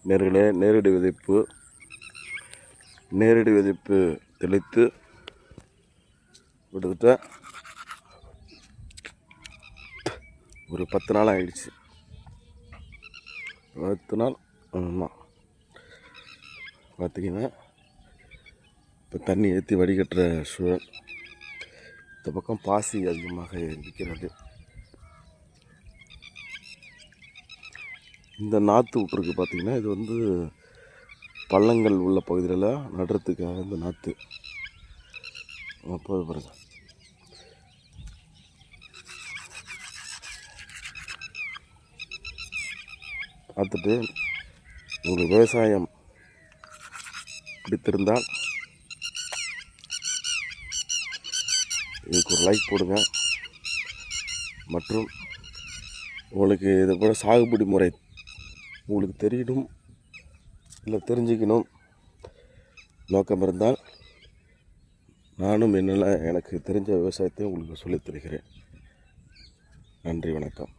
நேர்களே, நேரடி விதைப்பு தெளித்து கிட்டத்தட்ட ஒரு 10 நாள் ஆகிடுச்சு. 10 நாள் ஆமாம். பார்த்திங்கன்னா இப்போ தண்ணி ஏற்றி வடிகட்டுற சூழல். இந்த பக்கம் பாசி அதிகமாக இருக்கிறது. இந்த நாற்று விட்ருக்கு பார்த்திங்கன்னா, இது வந்து பள்ளங்கள் உள்ள பகுதியில் நடுறதுக்காக இந்த நாற்று அப்போ பாருங்க. பார்த்துட்டு உங்களுக்கு விவசாயம் பிடித்திருந்தால் இதுக்கு ஒரு லைக் போடுங்க. மற்றும் உங்களுக்கு இதை போல சாகுபடி முறை உங்களுக்கு தெரியணும் இல்லை தெரிஞ்சுக்கணும் நோக்கம் இருந்தால் நானும் எனக்கு தெரிஞ்ச விவசாயத்தை உங்களுக்கு சொல்லித் தருகிறேன். நன்றி, வணக்கம்.